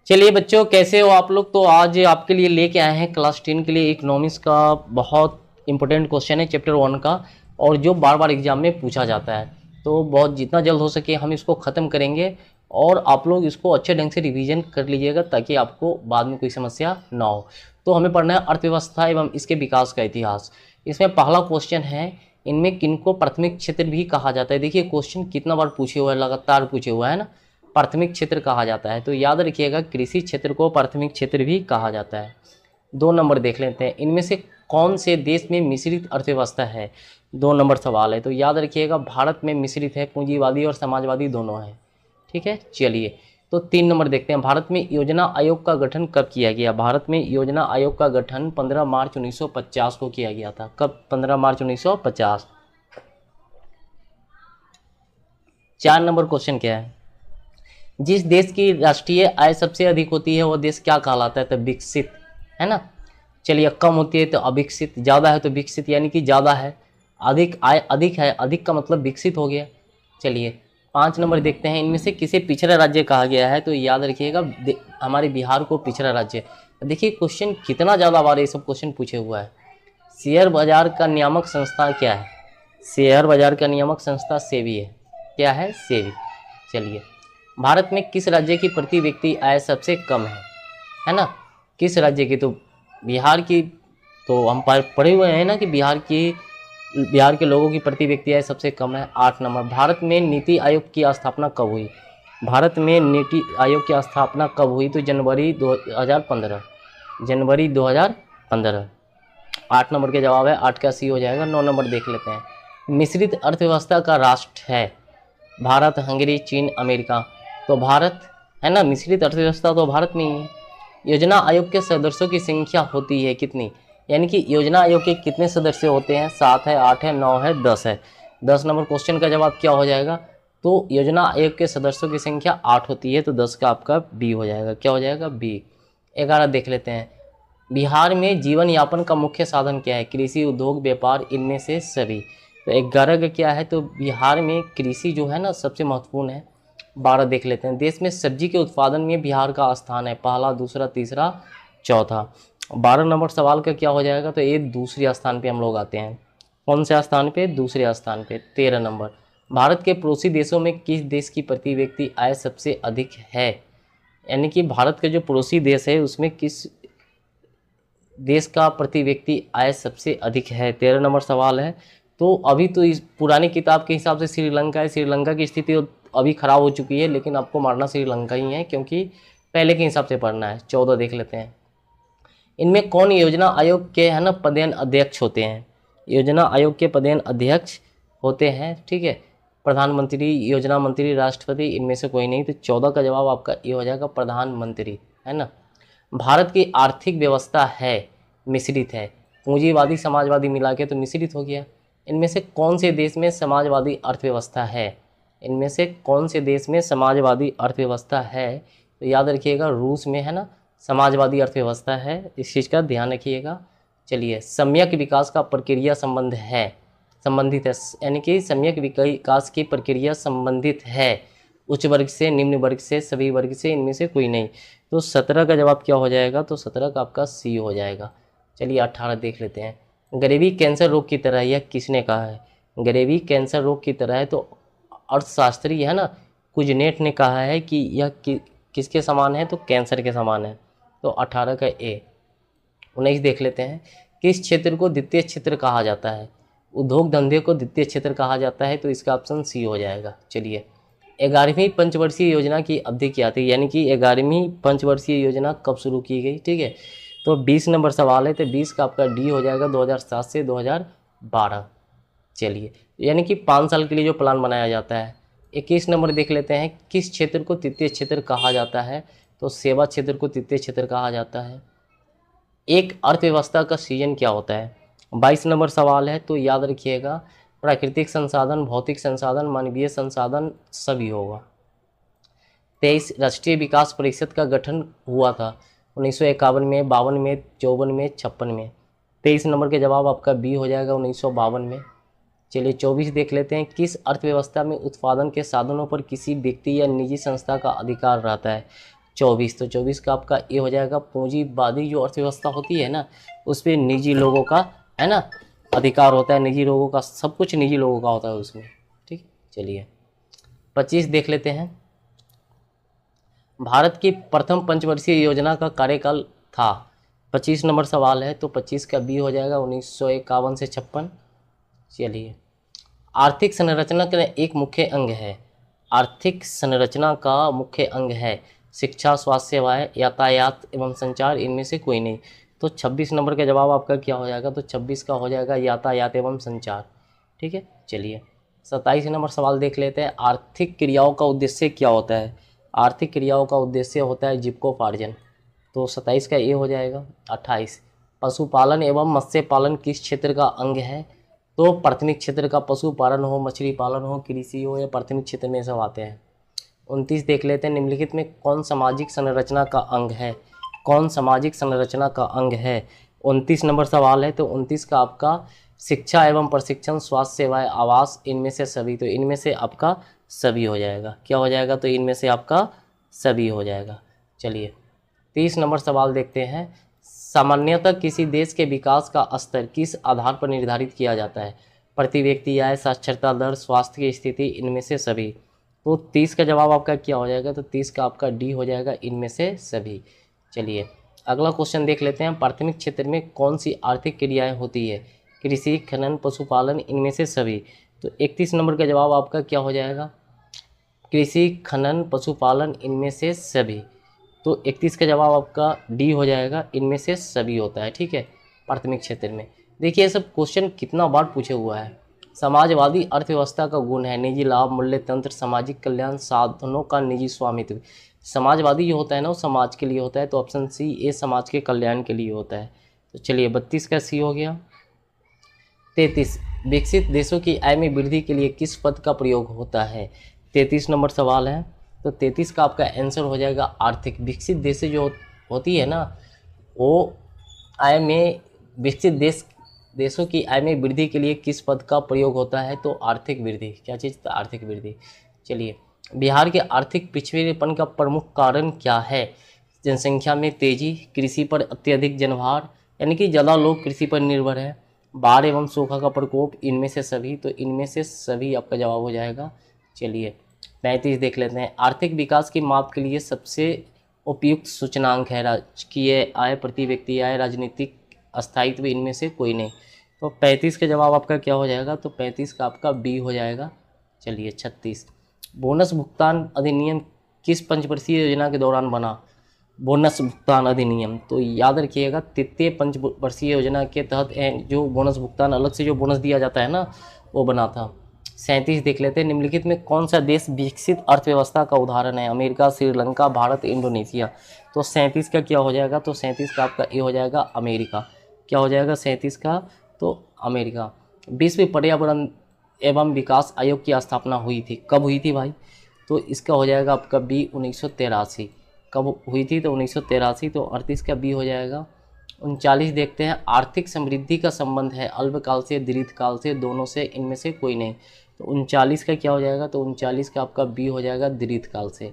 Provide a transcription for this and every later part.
चलिए बच्चों, कैसे हो आप लोग। तो आज आपके लिए लेके आए हैं क्लास 10 के लिए इकोनॉमिक्स का बहुत इंपॉर्टेंट क्वेश्चन है चैप्टर 1 का, और जो बार बार एग्जाम में पूछा जाता है। तो बहुत जितना जल्द हो सके हम इसको ख़त्म करेंगे, और आप लोग इसको अच्छे ढंग से रिवीजन कर लीजिएगा ताकि आपको बाद में कोई समस्या ना हो। तो हमें पढ़ना है अर्थव्यवस्था एवं इसके विकास का इतिहास। इसमें पहला क्वेश्चन है, इनमें किनको प्राथमिक क्षेत्र भी कहा जाता है। देखिए क्वेश्चन कितना बार पूछे हुआ है, लगातार पूछे हुआ है ना। प्राथमिक क्षेत्र कहा जाता है, तो याद रखिएगा कृषि क्षेत्र को प्राथमिक क्षेत्र भी कहा जाता है। 2 नंबर देख लेते हैं, इनमें से कौन से देश में मिश्रित अर्थव्यवस्था है। 2 नंबर सवाल है, तो याद रखिएगा भारत में मिश्रित है, पूंजीवादी और समाजवादी दोनों है। ठीक है, चलिए तो 3 नंबर देखते हैं, भारत में योजना आयोग का गठन कब किया गया। भारत में योजना आयोग का गठन 15 मार्च 1950 को किया गया था। कब? 15 मार्च 1950। 4 नंबर क्वेश्चन क्या है, जिस देश की राष्ट्रीय आय सबसे अधिक होती है वो देश क्या कहलाता है। तो विकसित, है ना। चलिए, कम होती है तो अविकसित, ज़्यादा है तो विकसित, यानी कि ज़्यादा है। अधिक आय अधिक है, अधिक का मतलब विकसित हो गया। चलिए 5 नंबर देखते हैं, इनमें से किसे पिछड़ा राज्य कहा गया है। तो याद रखिएगा हमारे बिहार को पिछड़ा राज्य। देखिए क्वेश्चन कितना ज़्यादा बार ये सब क्वेश्चन पूछे हुआ है। शेयर बाजार का नियामक संस्था क्या है। शेयर बाजार का नियामक संस्था सेबी है। क्या है? सेबी। चलिए, भारत में किस राज्य की प्रति व्यक्ति आय सबसे कम है ना। किस राज्य की? तो बिहार की। तो हम पढ़े हुए हैं ना कि बिहार के लोगों की प्रति व्यक्ति आय सबसे कम है। 8 नंबर, भारत में नीति आयोग की स्थापना कब हुई। भारत में नीति आयोग की स्थापना कब हुई। तो जनवरी 2015। जनवरी 2015। 8 नंबर के जवाब है, 8 का सी हो जाएगा। 9 नंबर देख लेते हैं, मिश्रित अर्थव्यवस्था का राष्ट्र है भारत, हंगरी, चीन, अमेरिका। तो भारत है ना। मिश्रित अर्थव्यवस्था तो भारत में ही है। योजना आयोग के सदस्यों की संख्या होती है कितनी, यानी कि योजना आयोग के कितने सदस्य होते हैं। 7 है, 8 है, 9 है, 10 है। 10 नंबर क्वेश्चन का जवाब क्या हो जाएगा। तो योजना आयोग के सदस्यों की संख्या 8 होती है, तो 10 का आपका बी हो जाएगा। क्या हो जाएगा? बी। 11 देख लेते हैं, बिहार में जीवन यापन का मुख्य साधन क्या है। कृषि, उद्योग, व्यापार, इनमें से सभी। तो 11 का क्या है, तो बिहार में कृषि जो है ना सबसे महत्वपूर्ण है। 12 देख लेते हैं, देश में सब्जी के उत्पादन में बिहार का स्थान है, पहला, दूसरा, तीसरा, चौथा। 12 नंबर सवाल का क्या हो जाएगा, तो ये दूसरे स्थान पे हम लोग आते हैं। कौन से स्थान पे? दूसरे स्थान पे। 13 नंबर, भारत के पड़ोसी देशों में किस देश की प्रति व्यक्ति आय सबसे अधिक है। यानी कि भारत के जो पड़ोसी देश है उसमें किस देश का प्रति व्यक्ति आय सबसे अधिक है। 13 नंबर सवाल है। तो अभी तो इस पुरानी किताब के हिसाब से श्रीलंका है। श्रीलंका की स्थिति अभी खराब हो चुकी है, लेकिन आपको मारना श्रीलंका ही है क्योंकि पहले के हिसाब से पढ़ना है। 14 देख लेते हैं, इनमें कौन योजना आयोग के है ना पदेन अध्यक्ष होते हैं। योजना आयोग के पदेन अध्यक्ष होते हैं, ठीक है, प्रधानमंत्री, योजना मंत्री, राष्ट्रपति, इनमें से कोई नहीं। तो 14 का जवाब आपका ये हो जाएगा, प्रधानमंत्री, है ना। भारत की आर्थिक व्यवस्था है मिश्रित है, पूंजीवादी समाजवादी मिला के तो मिश्रित हो गया। इनमें से कौन से देश में समाजवादी अर्थव्यवस्था है। इनमें से कौन से देश में समाजवादी अर्थव्यवस्था है। तो याद रखिएगा रूस में है ना समाजवादी अर्थव्यवस्था है, इस चीज़ का ध्यान रखिएगा। चलिए, सम्यक विकास का प्रक्रिया संबंधित है, यानी कि सम्यक विकास की प्रक्रिया संबंधित है उच्च वर्ग से, निम्न वर्ग से, सभी वर्ग से, इनमें से कोई नहीं। तो 17 का जवाब क्या हो जाएगा, तो 17 का आपका सी हो जाएगा। चलिए 18 देख लेते हैं, गरीबी कैंसर रोग की तरह, यह किसने कहा है। गरीबी कैंसर रोग की तरह है, तो अर्थशास्त्री है ना कुजनेट ने कहा है कि यह किसके समान है, तो कैंसर के समान है। तो 18 का ए। 19 देख लेते हैं, किस क्षेत्र को द्वितीय क्षेत्र कहा जाता है। उद्योग धंधे को द्वितीय क्षेत्र कहा जाता है, तो इसका ऑप्शन सी हो जाएगा। चलिए, 11वीं पंचवर्षीय योजना की अवधि क्या थी, यानी कि 11वीं पंचवर्षीय योजना कब शुरू की गई। ठीक है, तो 20 नंबर सवाल है, तो 20 का आपका डी हो जाएगा, 2007 से 2012। चलिए, यानी कि 5 साल के लिए जो प्लान बनाया जाता है। 21 नंबर देख लेते हैं, किस क्षेत्र को तृतीय क्षेत्र कहा जाता है। तो सेवा क्षेत्र को तृतीय क्षेत्र कहा जाता है। एक अर्थव्यवस्था का सीजन क्या होता है। 22 नंबर सवाल है, तो याद रखिएगा प्राकृतिक संसाधन, भौतिक संसाधन, मानवीय संसाधन सभी होगा। 23 राष्ट्रीय विकास परिषद का गठन हुआ था 1951 में, 52 में, 54 में, 56 में। 23 नंबर के जवाब आपका बी हो जाएगा, 1952 में। चलिए 24 देख लेते हैं, किस अर्थव्यवस्था में उत्पादन के साधनों पर किसी व्यक्ति या निजी संस्था का अधिकार रहता है। 24, तो 24 का आपका ए हो जाएगा। पूंजीवादी जो अर्थव्यवस्था होती है ना, उस पर निजी लोगों का, है ना, अधिकार होता है, निजी लोगों का, सब कुछ निजी लोगों का होता है उसमें। ठीक, चलिए 25 देख लेते हैं। भारत की प्रथम पंचवर्षीय योजना का कार्यकाल था। 25 नंबर सवाल है, तो 25 का बी हो जाएगा 1951 से 56। चलिए, आर्थिक संरचना का एक मुख्य अंग है, आर्थिक संरचना का मुख्य अंग है शिक्षा, स्वास्थ्य सेवाएं, यातायात एवं संचार, इनमें से कोई नहीं। तो 26 नंबर का जवाब आपका क्या हो जाएगा, तो 26 का हो जाएगा यातायात एवं संचार। ठीक है, चलिए 27 नंबर सवाल देख लेते हैं। आर्थिक क्रियाओं का उद्देश्य क्या होता है? आर्थिक क्रियाओं का उद्देश्य होता है जीविकोपार्जन, तो 27 का ए हो जाएगा। 28, पशुपालन एवं मत्स्य पालन किस क्षेत्र का अंग है? तो प्राथमिक क्षेत्र का, पशुपालन हो, मछली पालन हो, कृषि हो, या प्राथमिक क्षेत्र में सब आते हैं। 29 देख लेते हैं। निम्नलिखित में कौन सामाजिक संरचना का अंग है? कौन सामाजिक संरचना का अंग है? 29 नंबर सवाल है, तो 29 का आपका शिक्षा एवं प्रशिक्षण, स्वास्थ्य सेवाएं, आवास, इनमें से सभी, तो इनमें से आपका सभी हो जाएगा। क्या हो जाएगा, तो इनमें से आपका सभी हो जाएगा। चलिए 30 नंबर सवाल देखते हैं। सामान्यतः किसी देश के विकास का स्तर किस आधार पर निर्धारित किया जाता है? प्रति व्यक्ति आय, साक्षरता दर, स्वास्थ्य की स्थिति, इनमें से सभी। तो 30 का जवाब आपका क्या हो जाएगा, तो 30 का आपका डी हो जाएगा, इनमें से सभी। चलिए अगला क्वेश्चन देख लेते हैं। प्राथमिक क्षेत्र में कौन सी आर्थिक क्रियाएं होती है? कृषि, खनन, पशुपालन, इनमें से सभी। तो 31 नंबर का जवाब आपका क्या हो जाएगा, कृषि, खनन, पशुपालन, इनमें से सभी। तो 31 का जवाब आपका डी हो जाएगा, इनमें से सभी होता है। ठीक है, प्राथमिक क्षेत्र में। देखिए ये सब क्वेश्चन कितना बार पूछे हुआ है। समाजवादी अर्थव्यवस्था का गुण है निजी लाभ, मूल्य तंत्र, सामाजिक कल्याण, साधनों का निजी स्वामित्व। समाजवादी जो होता है ना, वो समाज के लिए होता है, तो ऑप्शन सी ए समाज के कल्याण के लिए होता है। तो चलिए 32 का सी हो गया। 33, विकसित देशों की आय में वृद्धि के लिए किस पद का प्रयोग होता है? 33 नंबर सवाल है, तो 33 का आपका आंसर हो जाएगा आर्थिक। विकसित देश जो होती है ना, वो आय में, विकसित देशों की आय में वृद्धि के लिए किस पद का प्रयोग होता है? तो आर्थिक वृद्धि। क्या चीज़? तो आर्थिक वृद्धि। चलिए, बिहार के आर्थिक पिछड़ेपन का प्रमुख कारण क्या है? जनसंख्या में तेजी, कृषि पर अत्यधिक जनभार, यानी कि ज़्यादा लोग कृषि पर निर्भर है, बाढ़ एवं सूखा का प्रकोप, इनमें से सभी। तो इनमें से सभी आपका जवाब हो जाएगा। चलिए 35 देख लेते हैं। आर्थिक विकास की माप के लिए सबसे उपयुक्त सूचनांक है राजकीय आय, प्रति व्यक्ति आय, राजनीतिक स्थायित्व, इनमें से कोई नहीं। तो 35 का जवाब आपका क्या हो जाएगा, तो 35 का आपका बी हो जाएगा। चलिए 36, बोनस भुगतान अधिनियम किस पंचवर्षीय योजना के दौरान बना? बोनस भुगतान अधिनियम, तो याद रखिएगा तृतीय पंचवर्षीय योजना के तहत जो बोनस भुगतान, अलग से जो बोनस दिया जाता है ना, वो बना था। 37 देख लेते हैं। निम्नलिखित में कौन सा देश विकसित अर्थव्यवस्था का उदाहरण है? America, Sri Lanka, Bharat, Indonesia. तो 37 का क्या हो जाएगा, तो 37 का आपका ए हो जाएगा अमेरिका। क्या हो जाएगा 37 का, तो अमेरिका। विश्व पर्यावरण एवं विकास आयोग की स्थापना हुई थी, कब हुई थी भाई? तो इसका हो जाएगा आपका बी 1983। कब हुई थी? तो 1983। तो 38 का बी हो जाएगा। 39 देखते हैं। आर्थिक समृद्धि का संबंध है अल्पकाल से, दीर्घकाल से, दोनों से, इनमें से कोई नहीं। तो 39 का क्या हो जाएगा, तो 39 का आपका बी हो जाएगा, दीर्घकाल से।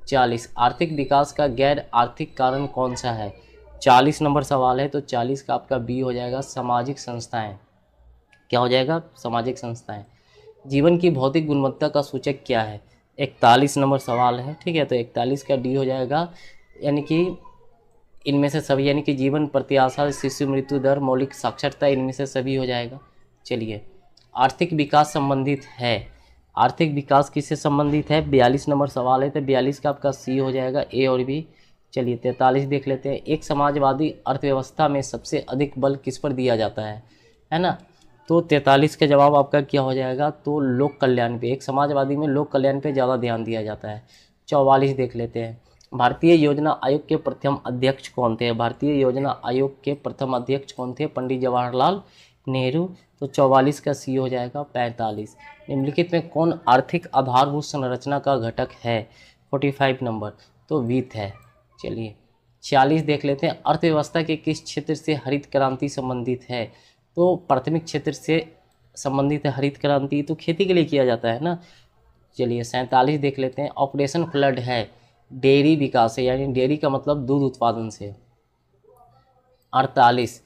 40, आर्थिक विकास का गैर आर्थिक कारण कौन सा है? 40 नंबर सवाल है, तो 40 का आपका बी हो जाएगा, सामाजिक संस्थाएं। क्या हो जाएगा, सामाजिक संस्थाएं। जीवन की भौतिक गुणवत्ता का सूचक क्या है? 41 नंबर सवाल है। ठीक है, तो 41 का डी हो जाएगा, यानी कि इनमें से सभी, यानी कि जीवन प्रत्याशा, शिशु मृत्यु दर, मौलिक साक्षरता, इनमें से सभी हो जाएगा। चलिए, आर्थिक विकास संबंधित है, आर्थिक विकास किससे संबंधित है? 42 नंबर सवाल है, तो 42 का आपका सी हो जाएगा, ए और बी। चलिए 43 देख लेते हैं। एक समाजवादी अर्थव्यवस्था में सबसे अधिक बल किस पर दिया जाता है ना? तो 43 का जवाब आपका क्या हो जाएगा, तो लोक कल्याण पे। एक समाजवादी में लोक कल्याण पे ज़्यादा ध्यान दिया जाता है। 44 देख लेते हैं। भारतीय योजना आयोग के प्रथम अध्यक्ष कौन थे? भारतीय योजना आयोग के प्रथम अध्यक्ष कौन थे? पंडित जवाहरलाल नेहरू। तो 44 का सी हो जाएगा। 45, निम्नलिखित में कौन आर्थिक आधारभूत संरचना का घटक है? 45 नंबर, तो वित्त है। चलिए 46 देख लेते हैं। अर्थव्यवस्था के किस क्षेत्र से हरित क्रांति संबंधित है? तो प्राथमिक क्षेत्र से संबंधित है हरित क्रांति, तो खेती के लिए किया जाता है ना। चलिए 47 देख लेते हैं। ऑपरेशन फ्लड है डेयरी विकास से, यानी डेयरी का मतलब दूध उत्पादन से। 48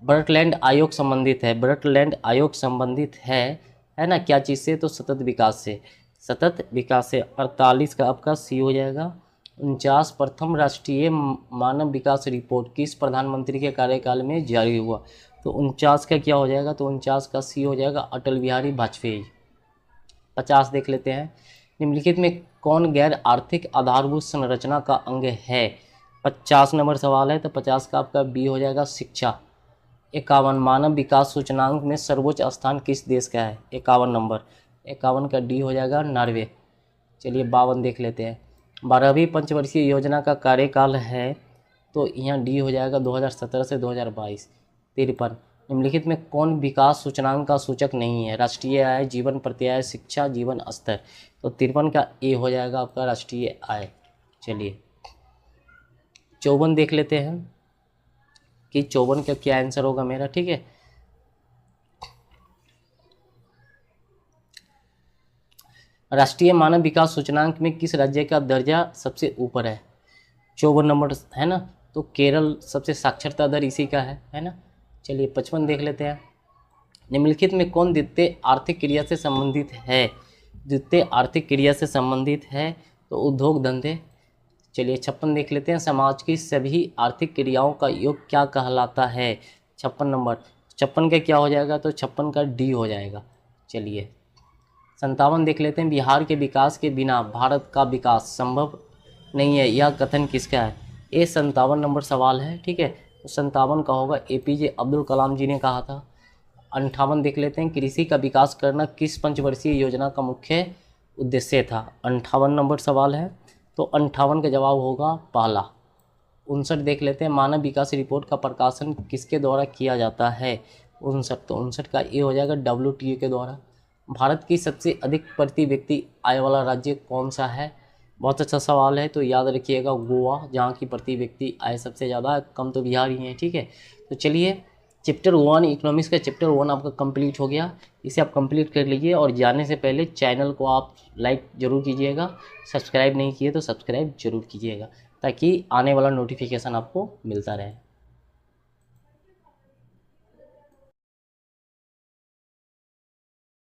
ब्रटलैंड आयोग संबंधित है, ब्रटलैंड आयोग संबंधित है ना, क्या चीज़ से, तो सतत विकास से, सतत विकास से। 48 का आपका सी हो जाएगा। 49 प्रथम राष्ट्रीय मानव विकास रिपोर्ट किस प्रधानमंत्री के कार्यकाल में जारी हुआ, तो 49 का क्या हो जाएगा, तो 49 का सी हो जाएगा, अटल बिहारी वाजपेयी। 50 देख लेते हैं, निम्नलिखित में कौन गैर आर्थिक आधारभूत संरचना का अंग है, 50 नंबर सवाल है, तो 50 का आपका बी हो जाएगा, शिक्षा। 51 मानव विकास सूचकांक में सर्वोच्च स्थान किस देश का है, 51 नंबर, 51 का डी हो जाएगा, नॉर्वे। चलिए 52 देख लेते हैं, 12वीं पंचवर्षीय योजना का कार्यकाल है, तो यहाँ डी हो जाएगा 2017 से 2022। 53 निम्नलिखित में कौन विकास सूचकांक का सूचक नहीं है, राष्ट्रीय आय, जीवन प्रत्याय, शिक्षा, जीवन स्तर, तो 53 का ए हो जाएगा आपका, राष्ट्रीय आय। चलिए 54 देख लेते हैं कि 54 का क्या आंसर होगा मेरा, ठीक है। राष्ट्रीय मानव विकास सूचकांक में किस राज्य का दर्जा सबसे ऊपर है, 54 नंबर है ना, तो केरल सबसे साक्षरता दर इसी का है ना। चलिए 55 देख लेते हैं, निम्नलिखित में कौन द्वितीय आर्थिक क्रिया से संबंधित है, द्वितीय आर्थिक क्रिया से संबंधित है, तो उद्योग धंधे। चलिए 56 देख लेते हैं, समाज की सभी आर्थिक क्रियाओं का योग क्या कहलाता है, 56 नंबर, 56 का क्या हो जाएगा, तो 56 का डी हो जाएगा। चलिए 57 देख लेते हैं, बिहार के विकास के बिना भारत का विकास संभव नहीं है, यह कथन किसका है, ये 57 नंबर सवाल है, ठीक है। तो 57 का होगा, APJ अब्दुल कलाम जी ने कहा था। 58 देख लेते हैं, कृषि का विकास करना किस पंचवर्षीय योजना का मुख्य उद्देश्य था, 58 नंबर सवाल है, तो 58 का जवाब होगा पहला। 59 देख लेते हैं, मानव विकास रिपोर्ट का प्रकाशन किसके द्वारा किया जाता है, 59, तो 59 का ये हो जाएगा, WTO के द्वारा। भारत की सबसे अधिक प्रति व्यक्ति आय वाला राज्य कौन सा है, बहुत अच्छा सवाल है, तो याद रखिएगा गोवा, जहाँ की प्रति व्यक्ति आय सबसे ज़्यादा है, कम तो बिहार ही है, ठीक है। तो चलिए चैप्टर 1 इकोनॉमिक्स का चैप्टर 1 आपका कंप्लीट हो गया, इसे आप कंप्लीट कर लीजिए, और जाने से पहले चैनल को आप लाइक ज़रूर कीजिएगा, सब्सक्राइब नहीं किए तो सब्सक्राइब जरूर कीजिएगा, ताकि आने वाला नोटिफिकेशन आपको मिलता रहे।